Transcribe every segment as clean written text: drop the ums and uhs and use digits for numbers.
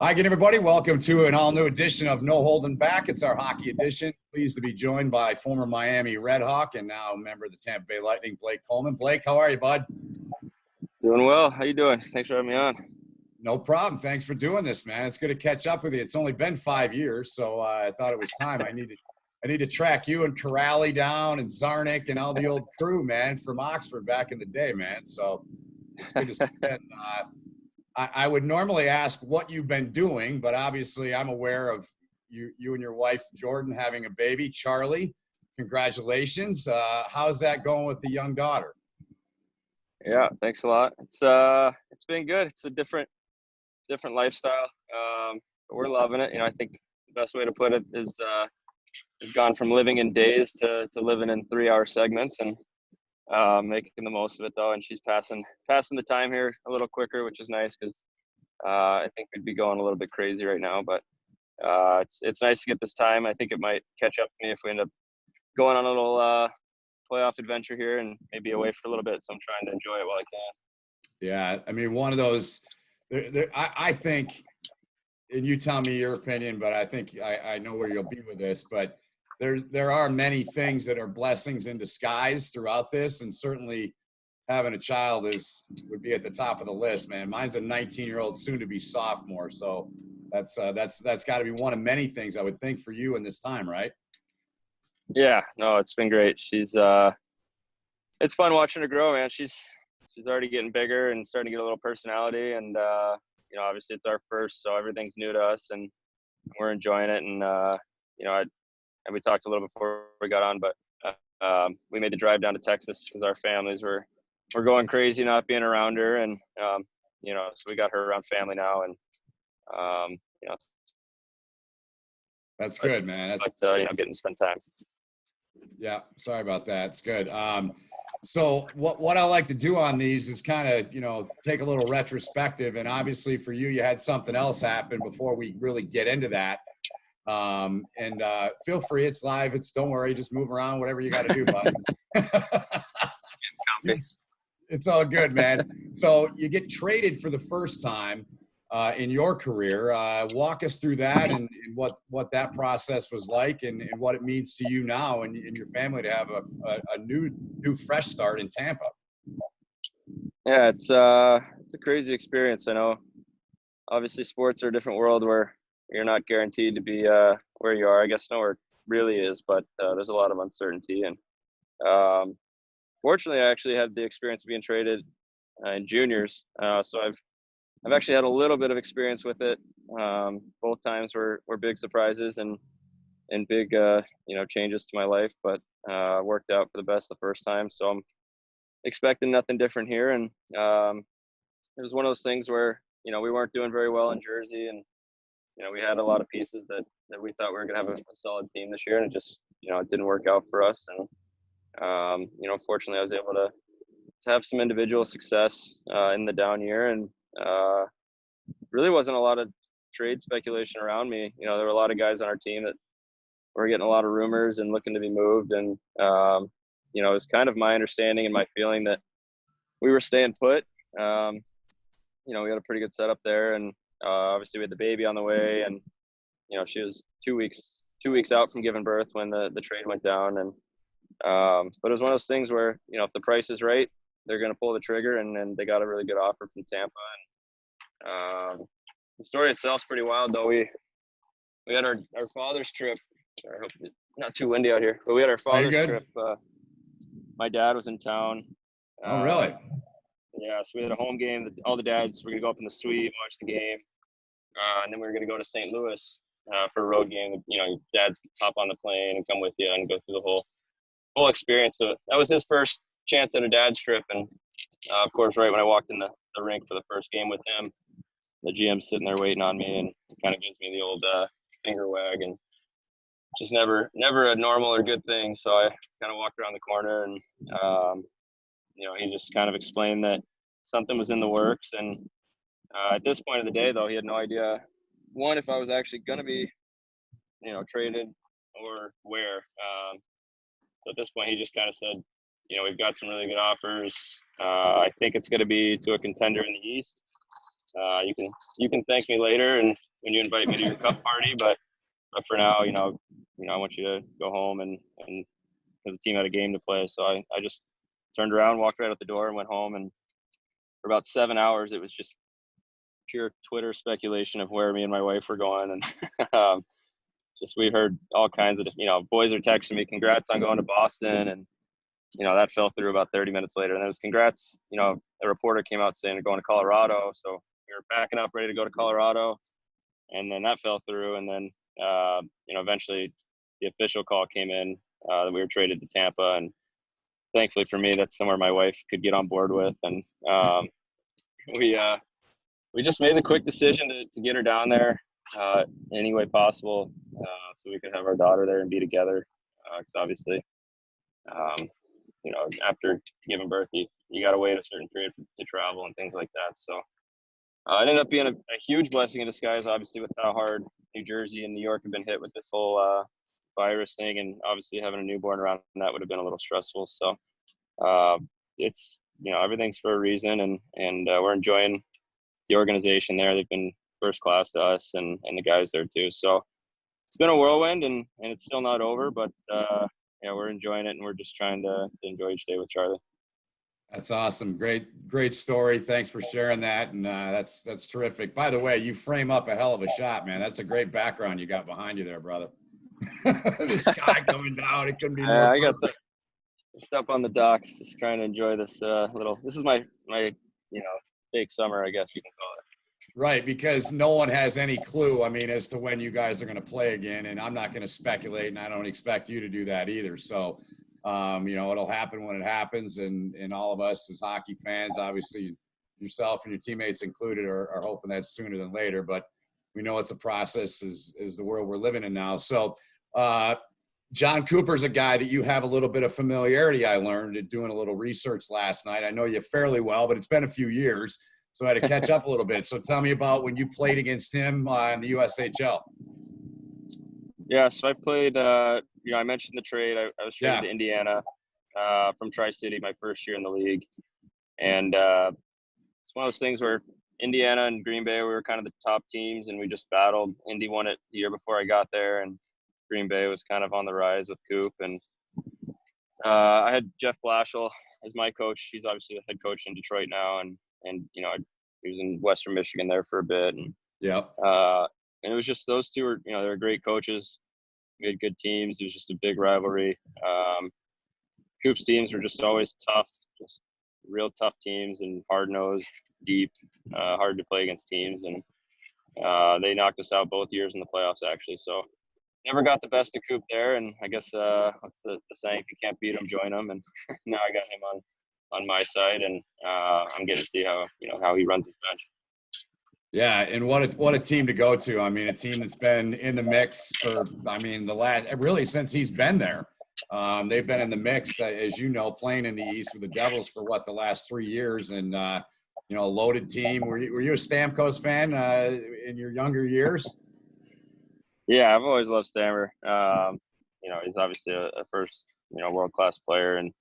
Hi again, everybody. Welcome to an all-new edition of No Holden Back. It's our hockey edition. Pleased to be joined by former Miami Redhawk and now member of the Tampa Bay Lightning, Blake Coleman. Blake, how are you, bud? Doing well. How you doing? Thanks for having me on. No problem. Thanks for doing this, man. It's good to catch up with you. It's only been 5 years, so I thought it was time. I need to track you and Corrali down and Zarnik and all the old crew, man, from Oxford back in the day, man. So it's good to see that. I would normally ask what you've been doing, but obviously I'm aware of you and your wife, Jordan, having a baby, Charlie. Congratulations. How's that going with the young daughter? Yeah, thanks a lot. It's been good. It's a different lifestyle. But we're loving it. I think the best way to put it is we've gone from living in days to living in 3-hour segments and making the most of it though. And she's passing the time here a little quicker, which is nice because I think we'd be going a little bit crazy right now. But it's nice to get this time. I think it might catch up to me if we end up going on a little playoff adventure here and maybe away for a little bit. So I'm trying to enjoy it while I can. Yeah, I mean, one of those. I think, and you tell me your opinion, but I think I know where you'll be with this. But there are many things that are blessings in disguise throughout this, and certainly having a child would be at the top of the list, man. Mine's a 19-year-old, soon to be sophomore, so that's got to be one of many things I would think for you in this time, right? Yeah, no, it's been great. She's it's fun watching her grow, man. She's already getting bigger and starting to get a little personality, and obviously it's our first, so everything's new to us, and we're enjoying it. And and we talked a little before we got on, but we made the drive down to Texas because our families were going crazy not being around her, and so we got her around family now, and that's good, man. Getting to spend time. Yeah, sorry about that. It's good. So what I like to do on these is kind of, take a little retrospective. And obviously for you had something else happen before we really get into that. And feel free. It's live. Don't worry. Just move around, whatever you got to do, bud. It's all good, man. So you get traded for the first time in your career. Walk us through that and what that process was like and what it means to you now and your family to have a new fresh start in Tampa. Yeah, it's a crazy experience. I know obviously sports are a different world where you're not guaranteed to be where you are. I guess nowhere really is, but there's a lot of uncertainty. And fortunately, I actually had the experience of being traded in juniors. So I've actually had a little bit of experience with it. Both times were big surprises and big changes to my life, but worked out for the best the first time. So I'm expecting nothing different here. And it was one of those things where we weren't doing very well in Jersey, and we had a lot of pieces that we thought we were going to have a solid team this year, and it just it didn't work out for us. And fortunately, I was able to have some individual success in the down year, and really wasn't a lot of trade speculation around me. There were a lot of guys on our team that were getting a lot of rumors and looking to be moved, and it was kind of my understanding and my feeling that we were staying put. We had a pretty good setup there, and obviously we had the baby on the way, and she was 2 weeks out from giving birth when the trade went down. And but it was one of those things where if the price is right, they're going to pull the trigger, and they got a really good offer from Tampa. And the story itself's pretty wild, though. We had our father's trip. I hope it's not too windy out here, but we had our father's trip. My dad was in town. Oh, really? Yeah, so we had a home game. All the dads were going to go up in the suite, watch the game, and then we were going to go to St. Louis for a road game. Dads hop on the plane and come with you and go through the whole experience. So that was his first chance at a dad's trip. And of course, right when I walked in the rink for the first game with him, the GM's sitting there waiting on me and kind of gives me the old finger wag, and just never a normal or good thing. So I kind of walked around the corner, and he just kind of explained that something was in the works. And at this point of the day, though, he had no idea, one, if I was actually going to be traded or where. So at this point, he just kind of said, we've got some really good offers. I think it's going to be to a contender in the East. You can thank me later. And when you invite me to your cup party, but for now, I want you to go home and because the team had a game to play. So I just turned around, walked right out the door and went home. And for about 7 hours, it was just pure Twitter speculation of where me and my wife were going. And we heard all kinds of, boys are texting me, congrats on going to Boston. And, that fell through about 30 minutes later. And it was congrats, a reporter came out saying they're going to Colorado. So we were packing up, ready to go to Colorado. And then that fell through. And then, eventually the official call came in that we were traded to Tampa. And thankfully for me, that's somewhere my wife could get on board with. And we just made the quick decision to get her down there any way possible so we could have our daughter there and be together. Because obviously, after giving birth, you got to wait a certain period to travel and things like that. So it ended up being a huge blessing in disguise, obviously, with how hard New Jersey and New York have been hit with this whole virus thing. And obviously having a newborn around that would have been a little stressful. So it's, everything's for a reason. And we're enjoying the organization there. They've been first class to us and the guys there too. So it's been a whirlwind and it's still not over, but we're enjoying it and we're just trying to enjoy each day with Charlie. That's awesome. Great story. Thanks for sharing that. And that's terrific. By the way, you frame up a hell of a shot, man. That's a great background you got behind you there, brother. The sky coming down. It couldn't be more I got just up on the dock, just trying to enjoy this this is my fake summer, I guess you can call it. Right, because no one has any clue, as to when you guys are going to play again, and I'm not going to speculate, and I don't expect you to do that either. So, it'll happen when it happens, and all of us as hockey fans, obviously yourself and your teammates included, are hoping that sooner than later, but we know it's a process is the world we're living in now. So, John Cooper's a guy that you have a little bit of familiarity, I learned, doing a little research last night. I know you fairly well, but it's been a few years. So I had to catch up a little bit. So tell me about when you played against him in the USHL. Yeah, so I played, I mentioned the trade. I was traded to Indiana from Tri-City my first year in the league. And it's one of those things where Indiana and Green Bay, we were kind of the top teams, and we just battled. Indy won it the year before I got there, and Green Bay was kind of on the rise with Coop. And I had Jeff Blashill as my coach. He's obviously the head coach in Detroit now. And he was in Western Michigan there for a bit. And and it was just those two were, they were great coaches. We had good teams. It was just a big rivalry. Coop's teams were just always tough, just real tough teams and hard-nosed, deep, hard to play against teams. And they knocked us out both years in the playoffs, actually. So never got the best of Coop there. And I guess what's the saying? If you can't beat him, join him. And now I got him on my side, and I'm getting to see how he runs his bench. Yeah, and what a team to go to. A team that's been in the mix for, the last, really since he's been there. They've been in the mix, as you know, playing in the East with the Devils for the last 3 years, and a loaded team. Were you a Stamkos fan in your younger years? Yeah, I've always loved Stammer. He's obviously a first, world-class player, and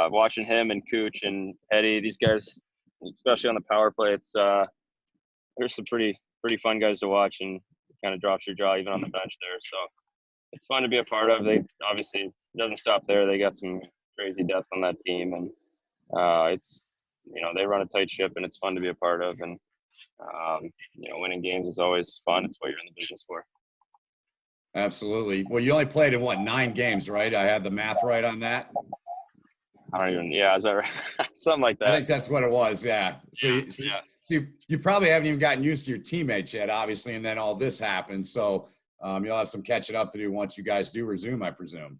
watching him and Cooch and Eddie, these guys, especially on the power play, it's there's some pretty fun guys to watch, and it kind of drops your jaw even on the bench there. So it's fun to be a part of. They obviously it doesn't stop there. They got some crazy depth on that team, and it's they run a tight ship, and it's fun to be a part of. And winning games is always fun. It's what you're in the business for. Absolutely. Well, you only played in 9 games, right? I had the math right on that. I don't even. Yeah, is that right? Something like that. I think that's what it was. Yeah. So you probably haven't even gotten used to your teammates yet, obviously, and then all this happened. So you'll have some catching up to do once you guys do resume, I presume.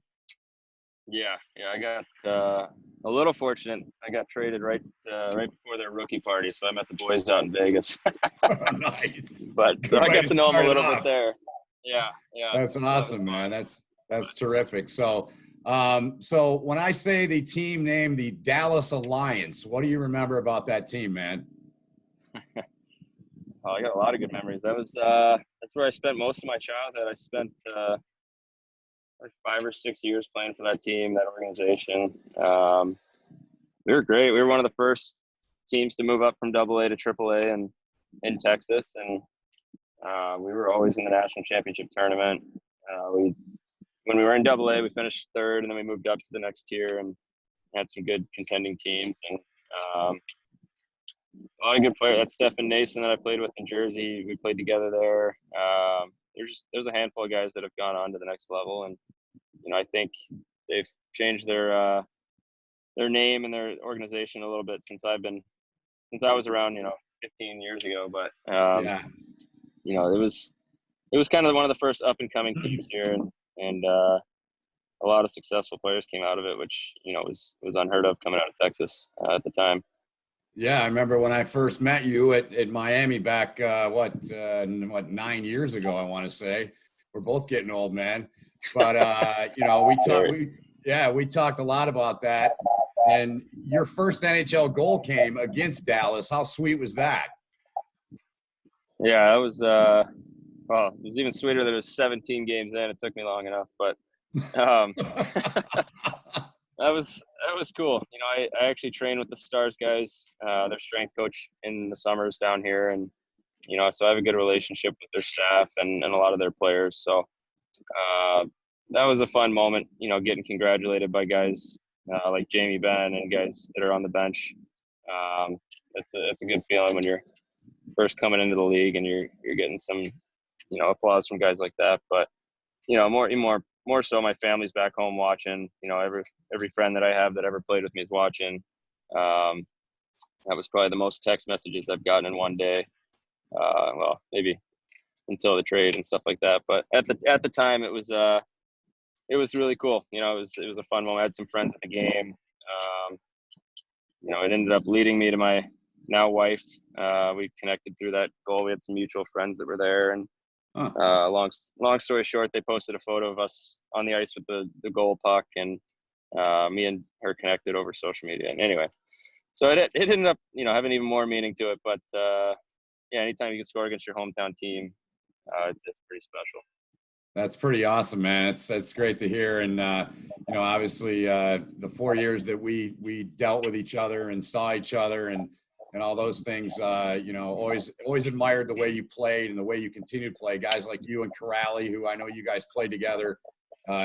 Yeah. I got a little fortunate. I got traded right before their rookie party, so I met the boys out in Vegas. Nice. But so I got to know them a little bit there. Yeah. That's awesome, man. That's terrific. So when I say the team name, the Dallas Alliance, what do you remember about that team, man? I got a lot of good memories. That's where I spent most of my childhood. I spent 5 or 6 years playing for that team, that organization. We were great. We were one of the first teams to move up from AA to AAA in Texas, and We were always in the national championship tournament. When we were in Double A, we finished third, and then we moved up to the next tier and had some good contending teams. And a lot of good players. That's Stefan Nason that I played with in Jersey. We played together there. There's a handful of guys that have gone on to the next level, and I think they've changed their name and their organization a little bit since I was around 15 years ago. But Yeah. it was kind of one of the first up and coming teams here, and a lot of successful players came out of it, which was unheard of coming out of Texas at the time. Yeah, I remember when I first met you at Miami back 9 years ago. I want to say we're both getting old, man. But we talked a lot about that. And your first NHL goal came against Dallas. How sweet was that? Yeah, it was. It was even sweeter that it was 17 games in. It took me long enough, but that was cool. I actually trained with the Stars guys, their strength coach in the summers down here, and so I have a good relationship with their staff and a lot of their players. So that was a fun moment. Getting congratulated by guys like Jamie Benn and guys that are on the bench. It's a good feeling when you're first coming into the league and you're getting some applause from guys like that. But more so my family's back home watching. Every friend that I have that ever played with me is watching. That was probably the most text messages I've gotten in one day. Well, maybe until the trade and stuff like that. But at the time, it was really cool. It was a fun moment. I had some friends at the game. It ended up leading me to my now wife. We connected through that goal. We had some mutual friends that were there, and long story short, they posted a photo of us on the ice with the goal puck, and me and her connected over social media. And anyway, so it ended up having even more meaning to it. But anytime you can score against your hometown team, it's pretty special. That's pretty awesome, man. It's great to hear. And, obviously the 4 years that we dealt with each other and saw each other and all those things, always admired the way you played and the way you continue to play. Guys like you and Corrali, who I know you guys played together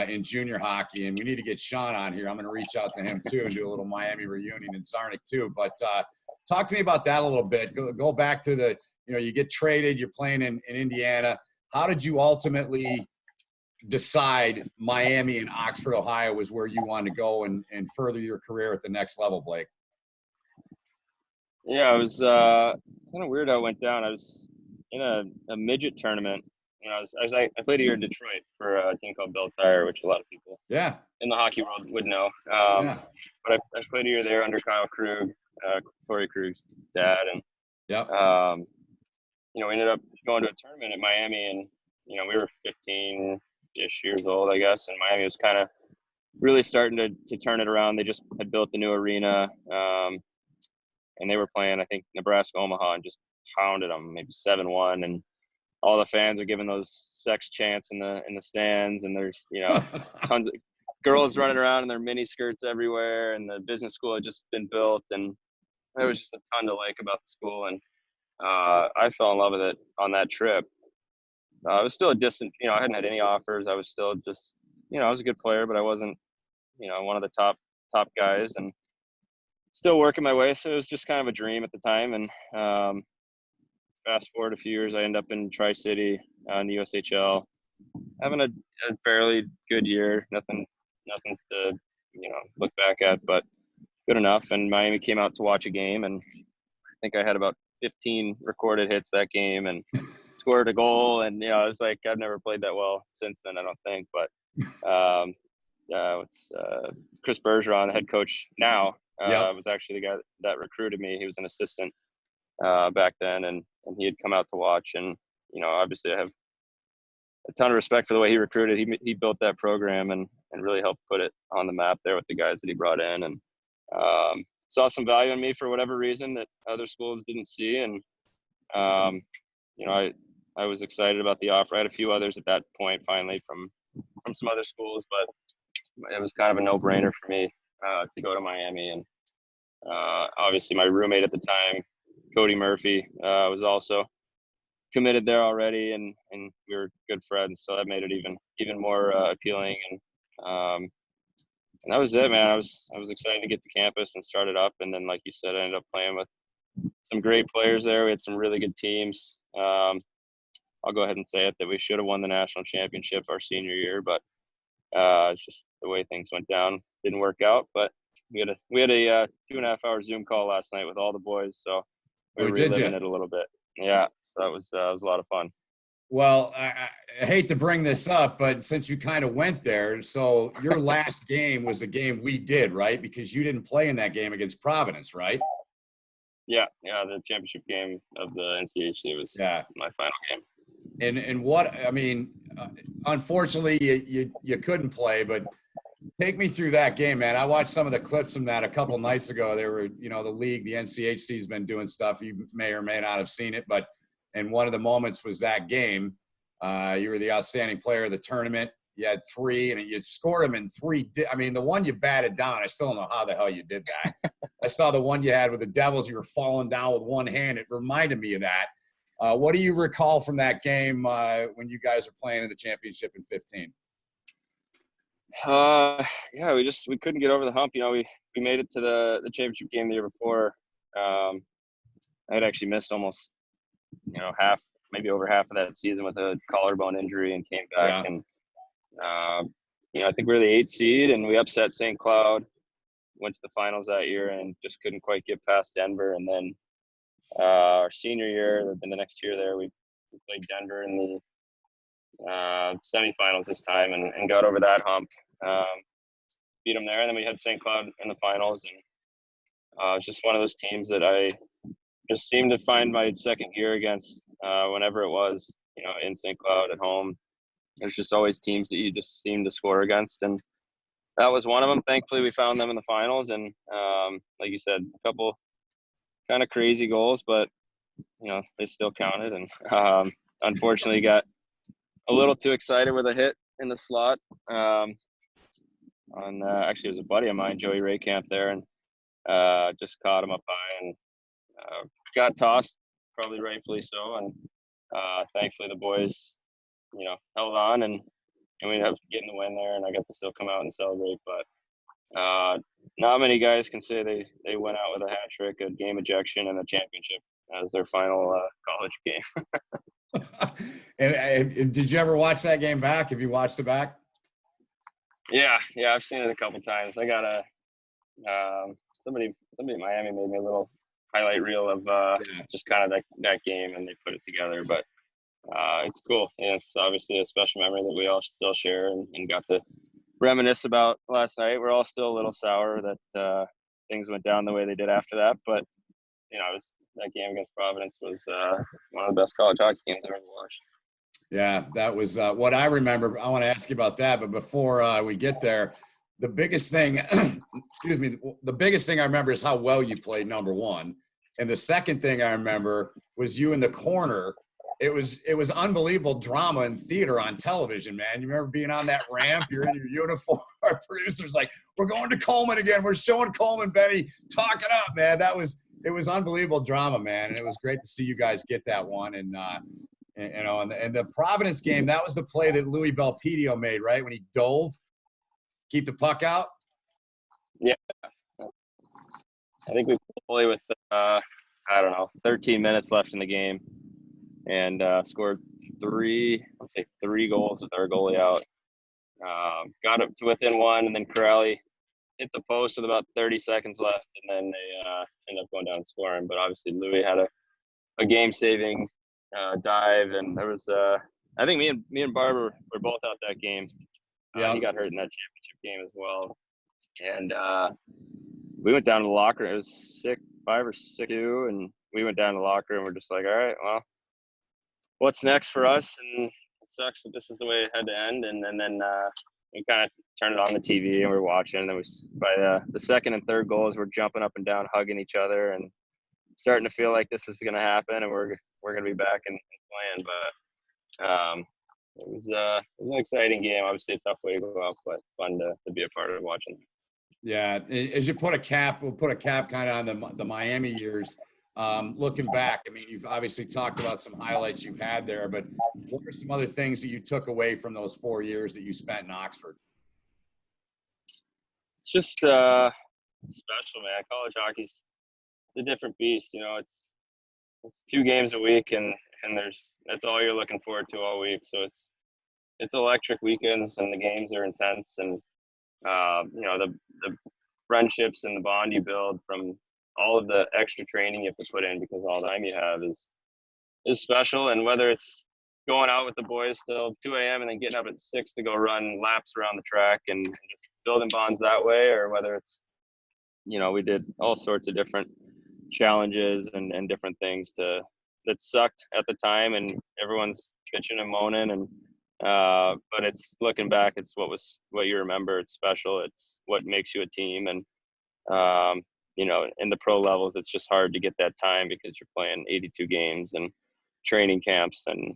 in junior hockey. And we need to get Sean on here. I'm going to reach out to him too and do a little Miami reunion in Zarnik too. But talk to me about that a little bit. Go back to you get traded, you're playing in Indiana. How did you ultimately decide Miami and Oxford, Ohio was where you wanted to go and further your career at the next level, Blake? Yeah, it was kind of weird how it went down. I was in a midget tournament. I played a year in Detroit for a team called Bell Tire, which a lot of people in the hockey world would know. But I played a year there under Kyle Krug, Torrey Krug's dad, and we ended up going to a tournament at Miami, and we were 15-ish years old, I guess, and Miami was kind of really starting to turn it around. They just had built the new arena, and they were playing, I think, Nebraska Omaha, and just pounded them, maybe 7-1, and all the fans are giving those sex chants in the stands, and there's tons of girls running around in their mini skirts everywhere, and the business school had just been built, and there was just a ton to like about the school, and I fell in love with it on that trip. I was still a distant, I hadn't had any offers. I was still just, I was a good player, but I wasn't, one of the top guys, and still working my way. So it was just kind of a dream at the time. And fast forward a few years, I end up in Tri-City in the USHL, having a fairly good year. Nothing to, look back at, but good enough. And Miami came out to watch a game, and I think I had about 15 recorded hits that game and scored a goal. And, I was like, I've never played that well since then, I don't think. But it's Chris Bergeron, the head coach now, was actually the guy that recruited me. He was an assistant back then, and he had come out to watch. And, obviously I have a ton of respect for the way he recruited. He built that program and really helped put it on the map there with the guys that he brought in, and saw some value in me for whatever reason that other schools didn't see. And, I was excited about the offer. I had a few others at that point, finally, from some other schools, but it was kind of a no-brainer for me to go to Miami. And obviously my roommate at the time, Cody Murphy, was also committed there already, and we were good friends, so that made it even more appealing. And that was it, man. I was excited to get to campus and start it up, and then, like you said, I ended up playing with some great players there. We had some really good teams. I'll go ahead and say it that we should have won the national championship our senior year, but it's just the way things went down. Didn't work out, but we had a 2.5-hour Zoom call last night with all the boys, so we were reliving it a little bit. Yeah, so that was a lot of fun. Well, I hate to bring this up, but since you kind of went there, so your last game was the game we did, right? Because you didn't play in that game against Providence, right? Yeah, the championship game of the NCHC was my final game. And what I mean, unfortunately, you couldn't play, but take me through that game, man. I watched some of the clips from that a couple nights ago. They were, the league, the NCHC has been doing stuff. You may or may not have seen it, but and one of the moments was that game. You were the outstanding player of the tournament. You had 3, and you scored them in 3. I mean, the one you batted down, I still don't know how the hell you did that. I saw the one you had with the Devils. You were falling down with one hand. It reminded me of that. What do you recall from that game when you guys were playing in the championship in 15? Yeah, we couldn't get over the hump. We made it to the championship game the year before. I had actually missed almost maybe over half of that season with a collarbone injury, and came back. And I think we were the 8th seed, and we upset St. Cloud, went to the finals that year, and just couldn't quite get past Denver. And then our senior year, the next year there, we played Denver in the semifinals this time, and got over that hump. Beat them there, and then we had St. Cloud in the finals, and it's just one of those teams that I just seemed to find my second gear against whenever it was, in St. Cloud at home. There's just always teams that you just seem to score against, and that was one of them. Thankfully, we found them in the finals, and like you said, a couple kind of crazy goals, but they still counted. And unfortunately, got a little too excited with a hit in the slot. Actually, it was a buddy of mine, Joey Raycamp, there, and just caught him up high and got tossed, probably rightfully so. And thankfully, the boys, held on, and we ended up getting the win there, and I got to still come out and celebrate. But not many guys can say they went out with a hat trick, a game ejection, and a championship as their final college game. And did you ever watch that game back? Have you watched it back? Yeah, I've seen it a couple times. I got somebody in Miami made me a little highlight reel of just kind of that game, and they put it together. But it's cool. Yeah, it's obviously a special memory that we all still share, and got to reminisce about last night. We're all still a little sour that things went down the way they did after that, but that game against Providence was one of the best college hockey games I've ever watched. Yeah, that was what I remember. I want to ask you about that, but before we get there, the biggest thing, excuse me, the biggest thing I remember is how well you played, number one. And the second thing I remember was you in the corner. It was unbelievable drama in theater on television, man. You remember being on that ramp, you're in your uniform, our producer's like, we're going to Coleman again. We're showing Coleman, Benny. Talk it up, man. It was unbelievable drama, man. And it was great to see you guys get that one. And the Providence game, that was the play that Louis Belpedio made, right? When he dove, keep the puck out. Yeah. I think we play with, 13 minutes left in the game, and scored three goals with our goalie out. Got up to within one, and then Corrali hit the post with about 30 seconds left, and then they ended up going down and scoring. But obviously Louis had a game-saving dive, and there was I think me and Barber were both out that game. He got hurt in that championship game as well, and we went down to the locker. It was 5 or 6-2, and we went down to the locker, and we're just like, all right, well, what's next for us? And it sucks that this is the way it had to end. And then we kind of turned it on the TV, and we're watching. And then by the second and third goals, we're jumping up and down, hugging each other, and starting to feel like this is going to happen, and we're going to be back and playing. But it was an exciting game. Obviously, a tough way to go out, but fun to be a part of watching. Yeah, as you we'll put a cap kind of on the Miami years. Looking back, I mean, you've obviously talked about some highlights you've had there, but what are some other things that you took away from those 4 years that you spent in Oxford? It's just special, man. College hockey's it's a different beast. You know, it's 2 games a week, and that's all you're looking forward to all week. So it's electric weekends, and the games are intense, and you know, the friendships and the bond you build from all of the extra training you have to put in because all the time you have is special. And whether it's going out with the boys till 2 a.m. and then getting up at 6 to go run laps around the track and just building bonds that way, or whether it's, you know, we did all sorts of different challenges and different things that sucked at the time, and everyone's bitching and moaning, and but it's looking back, it's what you remember. It's special. It's what makes you a team. And you know, in the pro levels, it's just hard to get that time because you're playing 82 games and training camps, and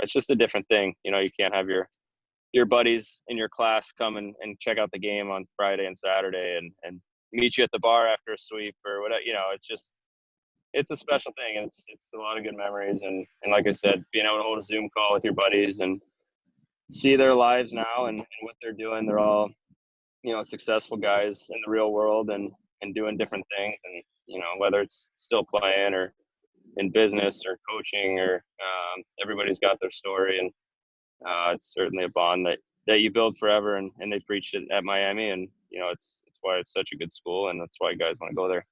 it's just a different thing. You know, you can't have your buddies in your class come and check out the game on Friday and Saturday and meet you at the bar after a sweep or whatever. You know, it's a special thing, and it's a lot of good memories. And like I said, being able to hold a Zoom call with your buddies and see their lives now and what they're doing. They're all, you know, successful guys in the real world and doing different things. And, you know, whether it's still playing or in business or coaching or everybody's got their story. And it's certainly a bond that you build forever. And they've reached it at Miami. And, you know, it's why it's such a good school. And that's why guys want to go there.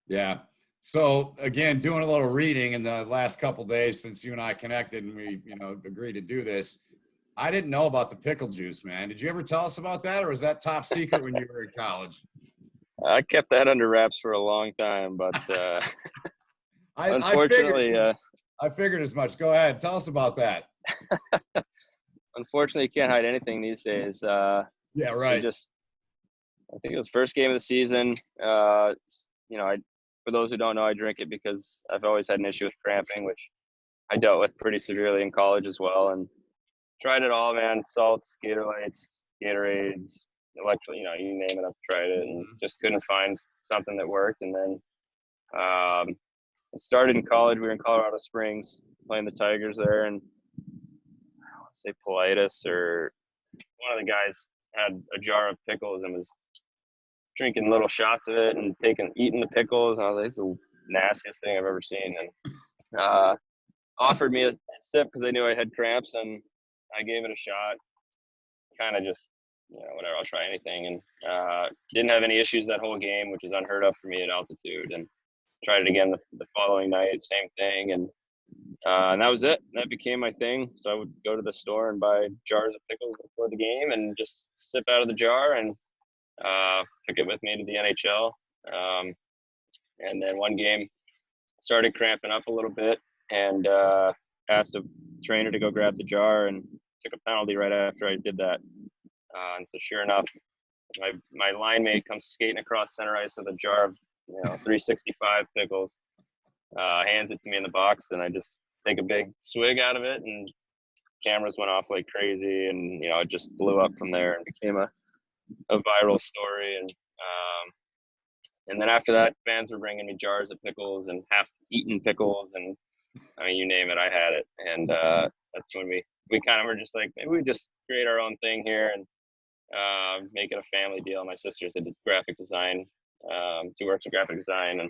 Yeah. So again, doing a little reading in the last couple days since you and I connected and we, you know, agreed to do this, I didn't know about the pickle juice, man. Did you ever tell us about that, or was that top secret when you were in college? I kept that under wraps for a long time, but unfortunately, I figured as much. Go ahead, tell us about that. Unfortunately, you can't hide anything these days. Yeah, right. I think it was first game of the season. You know, for those who don't know, I drink it because I've always had an issue with cramping, which I dealt with pretty severely in college as well, and tried it all, man. Salts, Gatorlights, Gatorades, you know, you name it, I've tried it, and just couldn't find something that worked. And then it started in college. We were in Colorado Springs playing the Tigers there, and I want to say Politis or one of the guys had a jar of pickles and was drinking little shots of it and eating the pickles. And I was like, "It's the nastiest thing I've ever seen." And offered me a sip because they knew I had cramps, and I gave it a shot. Kind of just, you know, whatever, I'll try anything. And didn't have any issues that whole game, which is unheard of for me at altitude. And tried it again the following night, same thing. And that was it. That became my thing. So I would go to the store and buy jars of pickles before the game and just sip out of the jar and took it with me to the NHL. And then one game started cramping up a little bit and asked a trainer to go grab the jar and took a penalty right after I did that. And so sure enough, my line mate comes skating across center ice with a jar of, you know, 365 pickles, hands it to me in the box, and I just take a big swig out of it, and cameras went off like crazy, and, you know, it just blew up from there and became a viral story. And then after that, fans were bringing me jars of pickles and half-eaten pickles, and I mean, you name it, I had it. And that's when we kind of were just like, maybe we just create our own thing here and make it a family deal. My sister's did graphic design. She works in graphic design and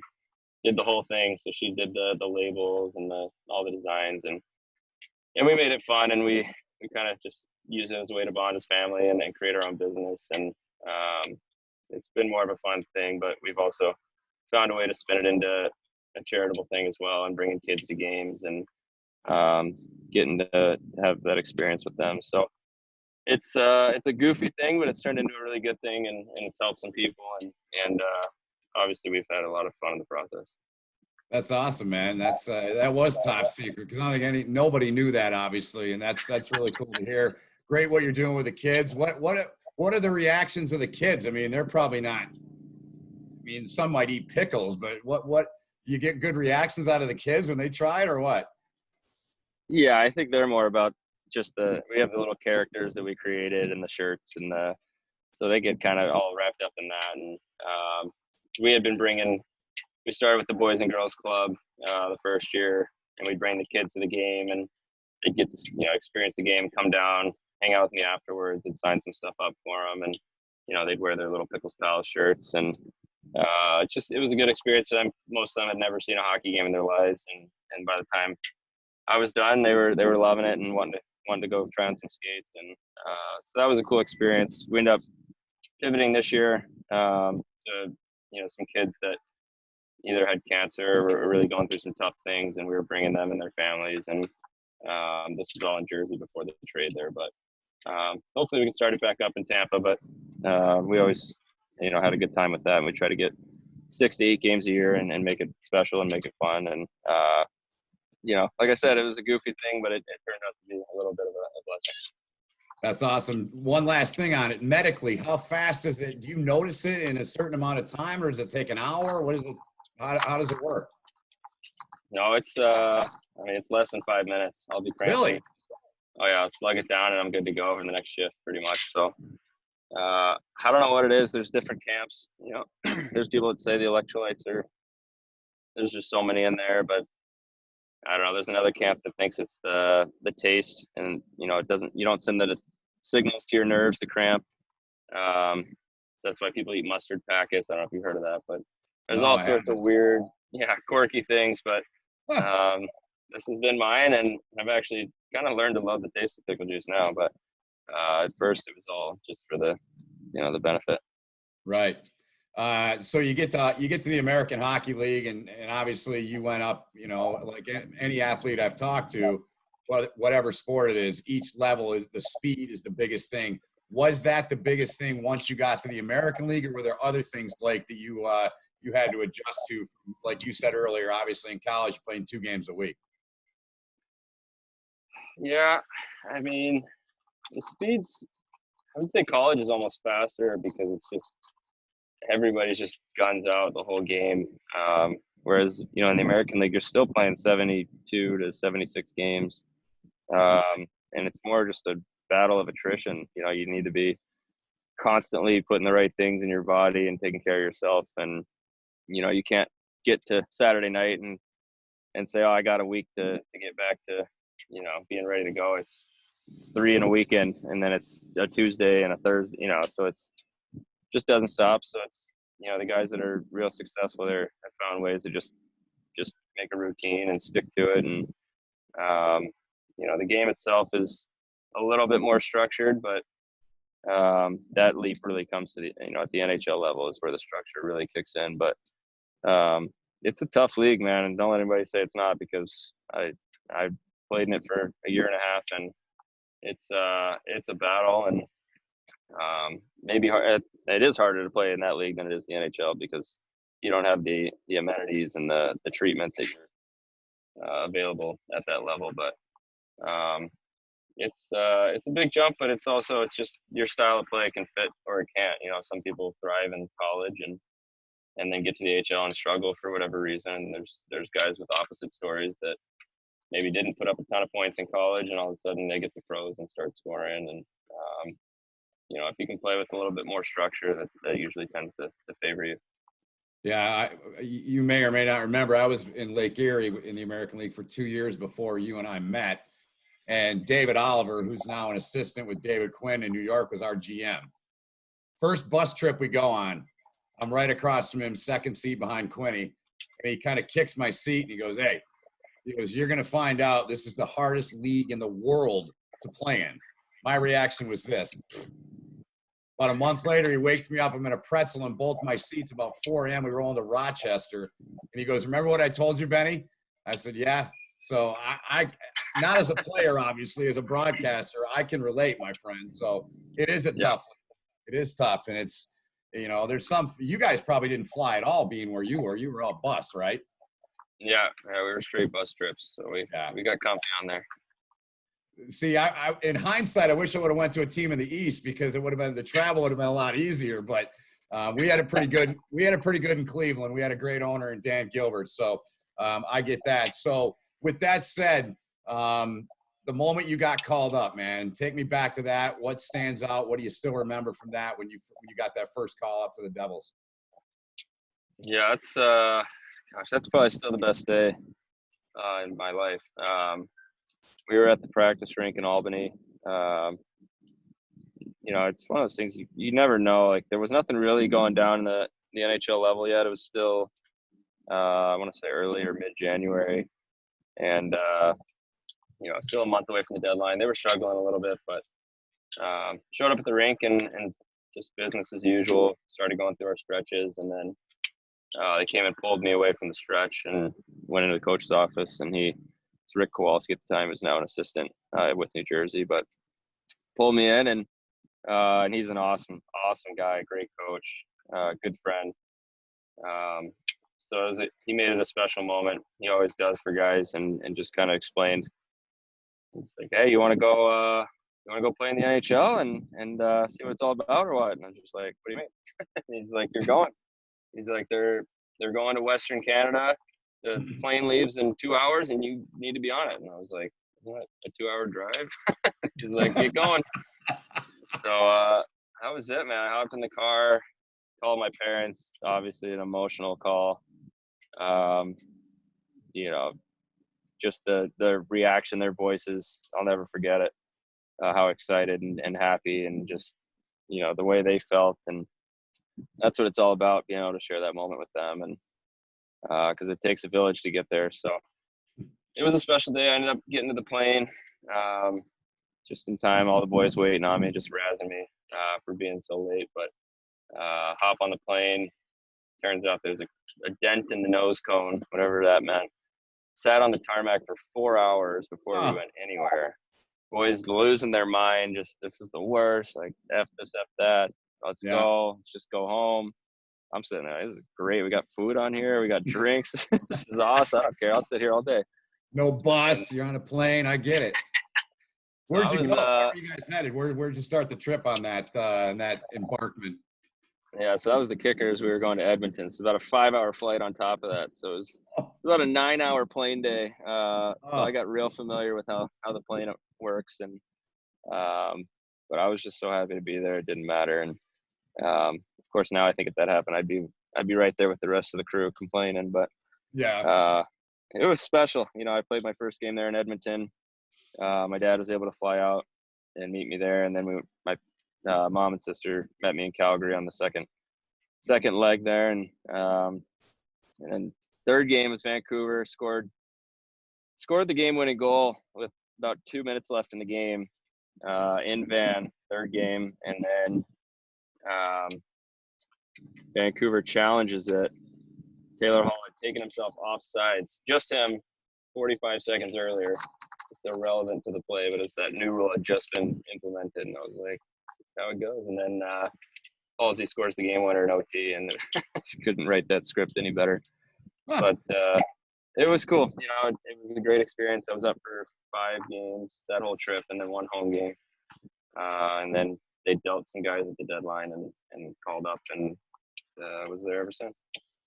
did the whole thing. So she did the labels and all the designs, and we made it fun, and we kind of just use it as a way to bond as family and create our own business. And it's been more of a fun thing, but we've also found a way to spin it into a charitable thing as well, and bringing kids to games and getting to have that experience with them. So it's a goofy thing, but it's turned into a really good thing, and it's helped some people, and obviously we've had a lot of fun in the process. That's awesome, man. That was top secret because I don't think nobody knew that, obviously, and that's really cool to hear. Great what you're doing with the kids. What are the reactions of the kids? I mean, they're probably not. I mean, some might eat pickles, but what you get good reactions out of the kids when they try it, or what? Yeah, I think they're more about just we have the little characters that we created and the shirts and so they get kind of all wrapped up in that. And we had been bringing we started with the Boys and Girls Club the first year, and we'd bring the kids to the game, and they'd get to experience the game, come down, hang out with me afterwards, and sign some stuff up for them, and they'd wear their little Pickles Pals shirts, and it was a good experience for them. Most of them had never seen a hockey game in their lives, and by the time I was done, they were loving it and wanted to go try on some skates, and so that was a cool experience. We ended up pivoting this year to some kids that either had cancer or were really going through some tough things, and we were bringing them and their families, and this was all in Jersey before the trade there, but hopefully we can start it back up in Tampa. But we always had a good time with that, and we try to get 6 to 8 games a year and make it special and make it fun, and like I said, it was a goofy thing, but it turned out to be a little bit of a blessing. That's awesome. One last thing on it. Medically, how fast is it? Do you notice it in a certain amount of time, or does it take an hour? What is it? How does it work? No, it's it's less than 5 minutes. I'll be cramping. Really? Oh yeah, I'll slug it down and I'm good to go for the next shift pretty much. So I don't know what it is. There's different camps. There's people that say the electrolytes there's just so many in there, but I don't know. There's another camp that thinks it's the taste, and you don't send the signals to your nerves to cramp. That's why people eat mustard packets. I don't know if you've heard of that, but there's all sorts of weird, quirky things. But this has been mine, and I've actually kind of learned to love the taste of pickle juice now. But at first, it was all just for the the benefit. Right. So you get to the American Hockey League, and obviously you went up, like any athlete I've talked to, whatever sport it is, each level is the speed is the biggest thing. Was that the biggest thing once you got to the American League, or were there other things, Blake, that you had to adjust to? Like you said earlier, obviously in college, playing 2 games a week. Yeah, I mean, the speeds, I would say college is almost faster because it's just everybody's just guns out the whole game. Whereas, in the American League, you're still playing 72 to 76 games. And it's more just a battle of attrition. You need to be constantly putting the right things in your body and taking care of yourself. And, you can't get to Saturday night and say, oh, I got a week to get back to, being ready to go. It's 3 in a weekend, and then it's a Tuesday and a Thursday, so it's just doesn't stop. So it's, the guys that are real successful there have found ways to just make a routine and stick to it. And, the game itself is a little bit more structured, but that leap really comes to the, at the NHL level is where the structure really kicks in. But it's a tough league, man. And don't let anybody say it's not, because I played in it for a year and a half, and it's a battle, and maybe it is harder to play in that league than it is the NHL, because you don't have the amenities and the treatment that you're available at that level. But it's a big jump, but it's just your style of play can fit or it can't. Some people thrive in college and then get to the AHL and struggle for whatever reason. And there's guys with opposite stories that maybe didn't put up a ton of points in college, and all of a sudden they get the pros and start scoring. And if you can play with a little bit more structure, that usually tends to favor you. Yeah, you may or may not remember, I was in Lake Erie in the American League for 2 years before you and I met. And David Oliver, who's now an assistant with David Quinn in New York, was our GM. First bus trip we go on, I'm right across from him, second seat behind Quinny. And he kind of kicks my seat and he goes, hey, you're going to find out this is the hardest league in the world to play in. My reaction was this. About a month later, he wakes me up. I'm in a pretzel in both my seats. About 4 a.m., we roll into Rochester. And he goes, remember what I told you, Benny? I said, yeah. So I not as a player, obviously, as a broadcaster, I can relate, my friend. So it is a tough league. It is tough. And it's, there's you guys probably didn't fly at all being where you were. You were all bus, right? Yeah, we were straight bus trips. So we got comfy on there. See, I in hindsight, I wish I would have went to a team in the East, because the travel would have been a lot easier. But we had a pretty good in Cleveland. We had a great owner in Dan Gilbert. So I get that. So with that said, the moment you got called up, man, take me back to that. What stands out? What do you still remember from that when you got that first call up to the Devils? Yeah, it's Gosh, that's probably still the best day in my life. We were at the practice rink in Albany. It's one of those things you never know. Like, there was nothing really going down in the NHL level yet. It was still, I want to say early or mid-January. And, still a month away from the deadline. They were struggling a little bit, but showed up at the rink and just business as usual. Started going through our stretches, and then they came and pulled me away from the stretch and went into the coach's office. And it's Rick Kowalski at the time, who's now an assistant with New Jersey, but pulled me in, and he's an awesome guy, great coach, good friend. So he made it a special moment. He always does for guys, and just kind of explained. It's like, hey, you want to go play in the NHL and see what it's all about, or what? And I'm just like, what do you mean? He's like, you're going. He's like, they're going to Western Canada. The plane leaves in 2 hours, and you need to be on it. And I was like, what? A 2-hour drive? He's like, get going. So that was it, man. I hopped in the car, called my parents. Obviously, an emotional call. Just the reaction, their voices, I'll never forget it. How excited and happy, and just, the way they felt. And that's what it's all about, being able to share that moment with them. And because it takes a village to get there. So it was a special day. I ended up getting to the plane just in time. All the boys waiting on me, just razzing me for being so late. But hop on the plane. Turns out there's a dent in the nose cone, whatever that meant. Sat on the tarmac for 4 hours before we went anywhere. Boys losing their mind. Just, this is the worst. Like, F this, F that. Let's go. Let's just go home. I'm sitting there. This is great. We got food on here. We got drinks. This is awesome. I don't care. I'll sit here all day. No bus. You're on a plane. I get it. Where'd you go? Where were you guys headed? Where'd you start the trip on that embarkment? Yeah, so that was the kickers. We were going to Edmonton. It's about a 5-hour flight on top of that. So it was about a 9-hour plane day. So I got real familiar with how the plane works. And but I was just so happy to be there. It didn't matter. And of course, now I think if that happened, I'd be right there with the rest of the crew complaining. But it was special. I played my first game there in Edmonton. My dad was able to fly out and meet me there, and then my mom and sister met me in Calgary on the second leg there, and then third game was Vancouver. Scored the game-winning goal with about 2 minutes left in the game in Van. Third game, and then Vancouver challenges it. Taylor Hall had taken himself off sides, just him, 45 seconds earlier. It's still relevant to the play, but it's that new rule had just been implemented, and I was like, how it goes. And then Halsey scores the game winner in OT, and she couldn't write that script any better. But it was cool. It was a great experience. I was up for 5 games that whole trip, and then 1 home game. And then they dealt some guys at the deadline and called up, and was there ever since.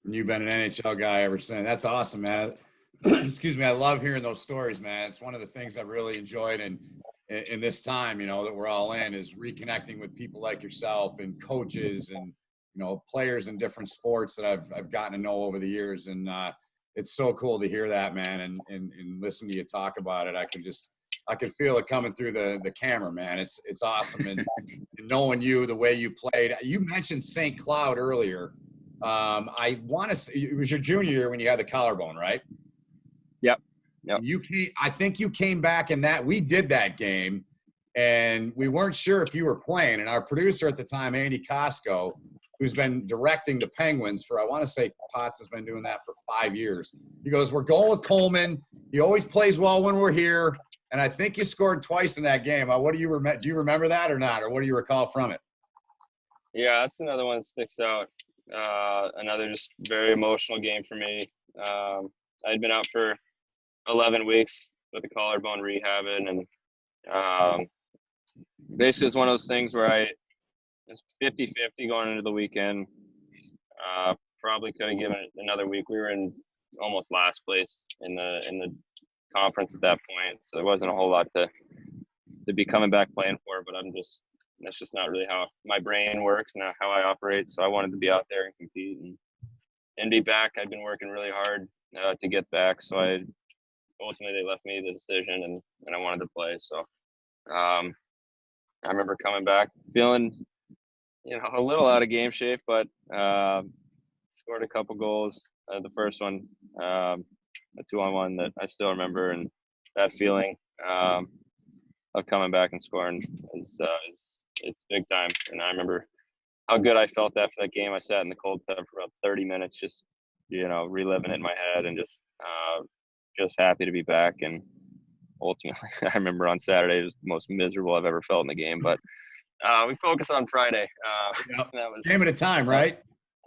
And you've been an NHL guy ever since. That's awesome, man. Excuse me. I love hearing those stories, man. It's one of the things I really enjoyed in this time, that we're all in, is reconnecting with people like yourself and coaches and, players in different sports that I've gotten to know over the years. And it's so cool to hear that, man, and listen to you talk about it. I can feel it coming through the camera, man. It's awesome. And knowing you, the way you played. You mentioned St. Cloud earlier. I want to say it was your junior year when you had the collarbone, right? Yep. I think you came back in that. We did that game, and we weren't sure if you were playing. And our producer at the time, Andy Costco, who's been directing the Penguins for, I want to say Potts has been doing that for 5 years. He goes, we're going with Coleman. He always plays well when we're here. And I think you scored twice in that game. What do you remember? Do you remember that or not? Or what do you recall from it? Yeah, that's another one that sticks out. Another just very emotional game for me. I'd been out for 11 weeks with a collarbone rehabbing, and basically it's one of those things where it was 50-50 going into the weekend. Probably could have given it another week. We were in almost last place in the conference at that point, so there wasn't a whole lot to be coming back playing for. But that's just not really how my brain works and how I operate. So I wanted to be out there and compete. And and be back. I'd been working really hard to get back, so ultimately they left me the decision, and I wanted to play. So I remember coming back feeling, a little out of game shape, but scored a couple goals. The first one, a 2-on-1 that I still remember, and that feeling of coming back and scoring it's big time. And I remember how good I felt after that game. I sat in the cold tub for about 30 minutes, just reliving it in my head, and just happy to be back. And ultimately, I remember on Saturday it was the most miserable I've ever felt in the game. But we focus on Friday. Yep. That was Game at a time, right?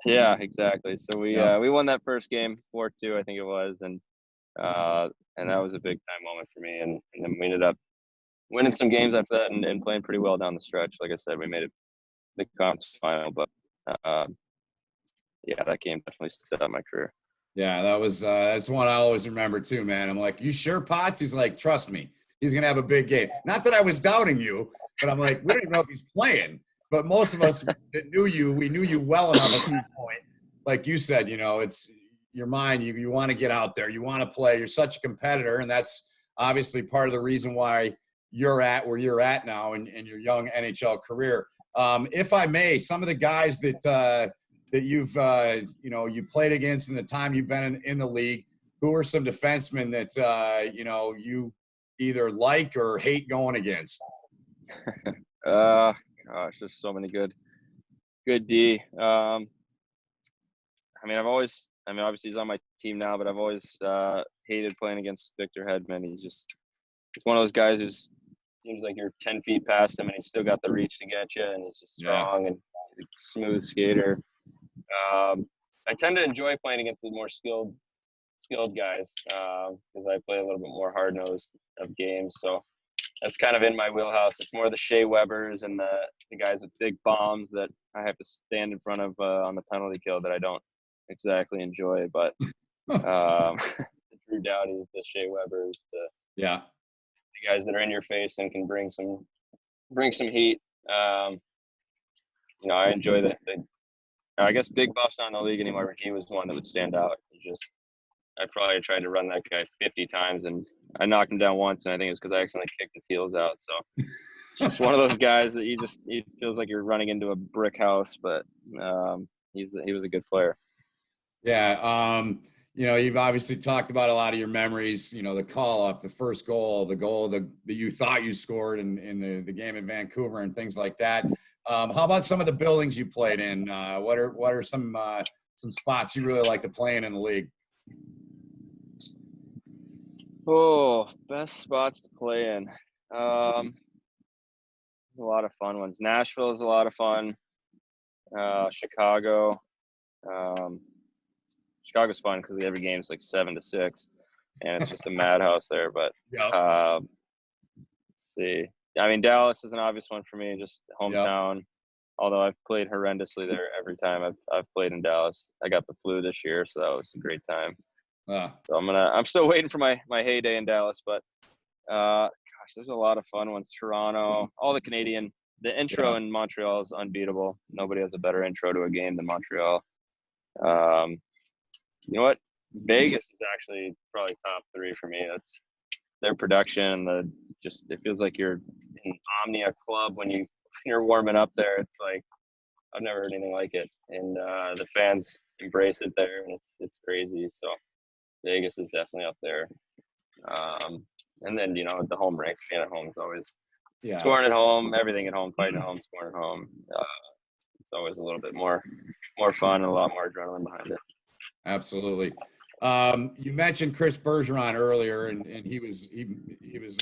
Yeah, exactly. So we Yep. we won that first game 4-2, I think it was, and that was a big time moment for me. And then we ended up winning some games after that, and playing pretty well down the stretch. Like I said, we made it the conference final, but yeah, that game definitely sticks out in my career. Yeah, that's one I always remember too, man. I'm like, you sure, Potts? He's like, trust me, he's gonna have a big game. Not that I was doubting you, but I'm like, we don't even know if he's playing. But most of us that knew you, we knew you well enough at that point. Like you said, it's your mind. You want to get out there. You want to play. You're such a competitor, and that's obviously part of the reason why you're at where you're at now in your young NHL career. If I may, some of the guys that you've you played against in the time you've been in the league, who are some defensemen that you either like or hate going against? Gosh, there's so many good D. Obviously he's on my team now, but I've always hated playing against Victor Hedman. He's one of those guys who's seems like you're 10 feet past him, and he's still got the reach to get you, and he's just strong and he's a smooth skater. I tend to enjoy playing against the more skilled guys because I play a little bit more hard-nosed of games. So that's kind of in my wheelhouse. It's more the Shea Webbers and the guys with big bombs that I have to stand in front of on the penalty kill that I don't exactly enjoy. But the Drew Doughties, the Shea Webbers, the guys that are in your face and can bring some heat. I enjoy the I guess Big Buff's not in the league anymore, but he was one that would stand out. I probably tried to run that guy 50 times, and I knocked him down once, and I think it was because I accidentally kicked his heels out. So just one of those guys that he feels like you're running into a brick house, but he was a good player. Yeah. You've obviously talked about a lot of your memories, the call up, the first goal, the goal that you thought you scored in the game in Vancouver and things like that. How about some of the buildings you played in? What are some spots you really like to play in the league? Oh, best spots to play in. A lot of fun ones. Nashville is a lot of fun. Chicago. Chicago's fun because every game's like 7-6, and it's just a madhouse there. But let's see. Dallas is an obvious one for me, just hometown. Yep. Although I've played horrendously there every time I've played in Dallas. I got the flu this year, so that was a great time. So I'm still waiting for my heyday in Dallas, but gosh, there's a lot of fun ones. Toronto, all the Canadian. The intro in Montreal is unbeatable. Nobody has a better intro to a game than Montreal. You know what? Vegas is actually probably top 3 for me. That's their production. It feels like you're in Omnia Club when you're warming up there. It's like I've never heard anything like it, and the fans embrace it there, and it's crazy. So Vegas is definitely up there. And then the home ranks, staying at home is always scoring at home, everything at home, fighting at home, scoring at home. It's always a little bit more fun and a lot more adrenaline behind it. Absolutely. You mentioned Chris Bergeron earlier, and he was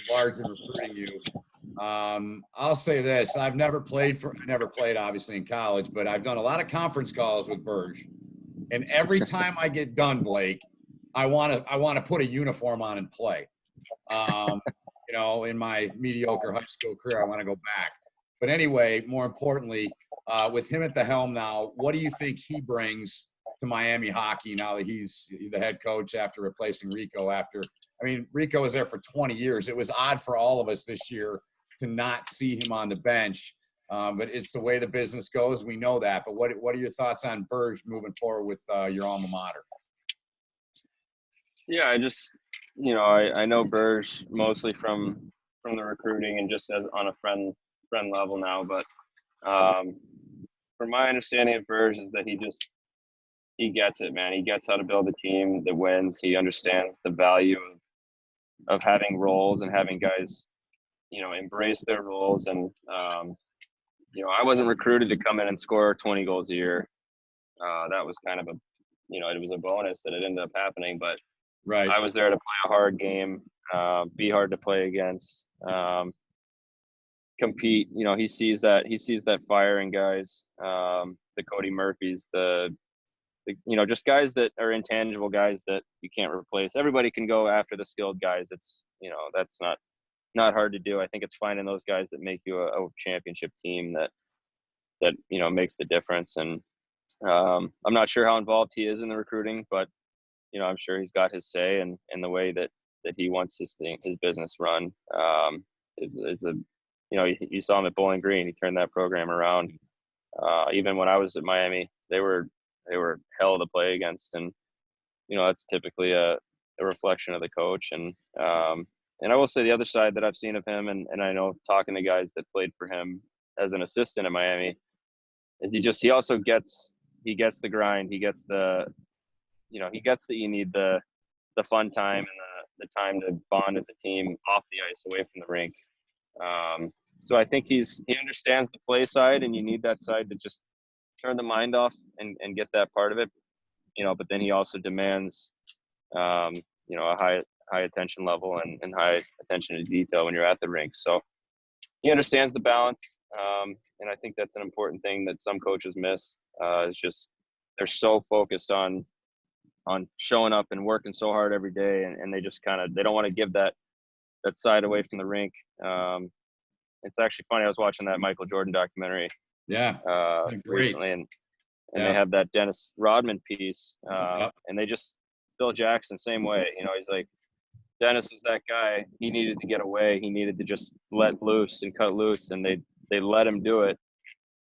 large in recruiting you. I'll say this: I never played obviously in college, but I've done a lot of conference calls with Berge, and every time I get done, Blake, I want to put a uniform on and play. In my mediocre high school career, I want to go back. But anyway, more importantly, with him at the helm now, what do you think he brings to Miami hockey now that he's the head coach after replacing Rico? Rico was there for 20 years. It was odd for all of us this year to not see him on the bench. But it's the way the business goes. We know that. But what are your thoughts on Burge moving forward with your alma mater? Yeah, I just, I know Burge mostly from the recruiting and just as on a friend level now. But from my understanding of Burge is that he gets it, man. He gets how to build a team that wins. He understands the value of having roles and having guys, embrace their roles. And I wasn't recruited to come in and score 20 goals a year. That was kind of it was a bonus that it ended up happening, but Right. I was there to play a hard game, be hard to play against, compete. He sees that fire in guys, the Cody Murphys, the just guys that are intangible guys that you can't replace. Everybody can go after the skilled guys. It's, that's not hard to do. I think it's finding those guys that make you a championship team that makes the difference. And I'm not sure how involved he is in the recruiting, but I'm sure he's got his say and the way that he wants his business run. Is a you saw him at Bowling Green. He turned that program around. Even when I was at Miami, they were hell to play against, and that's typically a reflection of the coach. And I will say the other side that I've seen of him, and I know talking to guys that played for him as an assistant at Miami, is he also gets the grind. He gets he gets that you need the fun time and the time to bond as a team off the ice, away from the rink. So I think he understands the play side, and you need that side to just turn the mind off and get that part of it. But then he also demands, a high attention level and high attention to detail when you're at the rink. So he understands the balance. And I think that's an important thing that some coaches miss. Is just they're so focused on showing up and working so hard every day, and they just they don't want to give that side away from the rink. It's actually funny. I was watching that Michael Jordan documentary. Yeah. Recently, and they have that Dennis Rodman piece, and they just Bill Jackson same way. He's like, Dennis was that guy. He needed to get away. He needed to just let loose and cut loose, and they let him do it.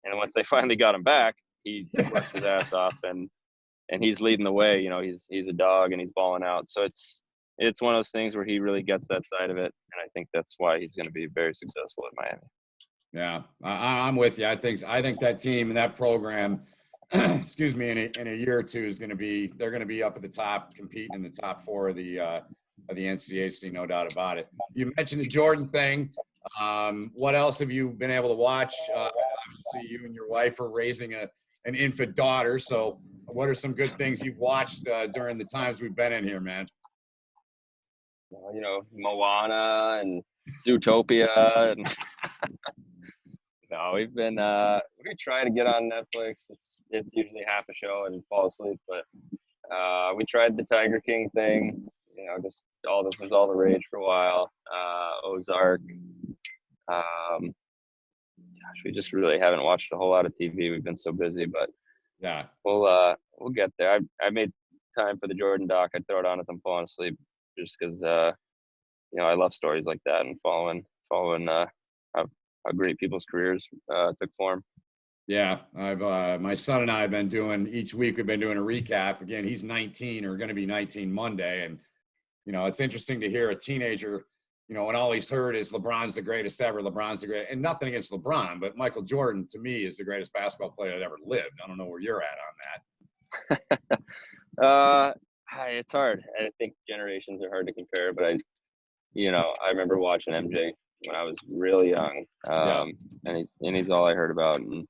And once they finally got him back, he works his ass off, and he's leading the way. He's a dog and he's balling out. So it's one of those things where he really gets that side of it, and I think that's why he's going to be very successful at Miami. Yeah, I'm with you. I think that team and that program, excuse me, in a year or two they're going to be up at the top, competing in the top four of the NCHC, no doubt about it. You mentioned the Jordan thing. What else have you been able to watch? Obviously, you and your wife are raising an infant daughter. So, what are some good things you've watched during the times we've been in here, man? Moana and Zootopia and. No, we've been we try to get on Netflix. It's usually half a show and fall asleep, but we tried the Tiger King thing. Just was all the rage for a while. Ozark. Gosh, we just really haven't watched a whole lot of TV. We've been so busy, but yeah, we'll get there. I made time for the Jordan doc. I throw it on as I'm falling asleep, just because I love stories like that and following how great people's careers took form. Yeah, I've my son and I have been doing each week. We've been doing a recap. Again, he's 19 or going to be 19 Monday, and it's interesting to hear a teenager. When all he's heard is LeBron's the greatest ever. LeBron's the great, and nothing against LeBron, but Michael Jordan to me is the greatest basketball player that ever lived. I don't know where you're at on that. It's hard. I think generations are hard to compare, but I remember watching MJ when I was really young, and he's all I heard about, and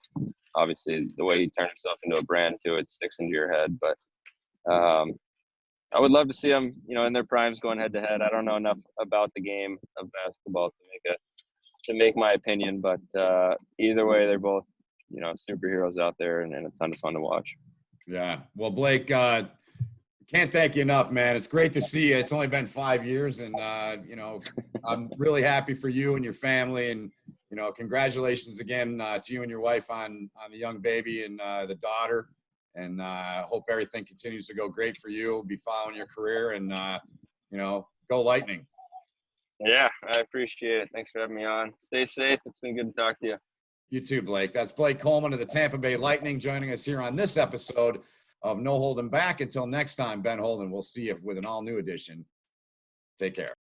obviously the way he turned himself into a brand too, it sticks into your head. But I would love to see them, in their primes going head to head. I don't know enough about the game of basketball to make my opinion, but either way, they're both superheroes out there, and a ton of fun to watch. Yeah, well, Blake, can't thank you enough, man. It's great to see you. It's only been 5 years, and I'm really happy for you and your family, and congratulations again to you and your wife on the young baby and the daughter. And hope everything continues to go great for you. We'll be following your career, and go Lightning. Yeah, I appreciate it. Thanks for having me on. Stay safe. It's been good to talk to you. You too, Blake. That's Blake Coleman of the Tampa Bay Lightning joining us here on this episode of No Holding Back. Until next time, Ben Holden, we'll see you with an all-new edition. Take care.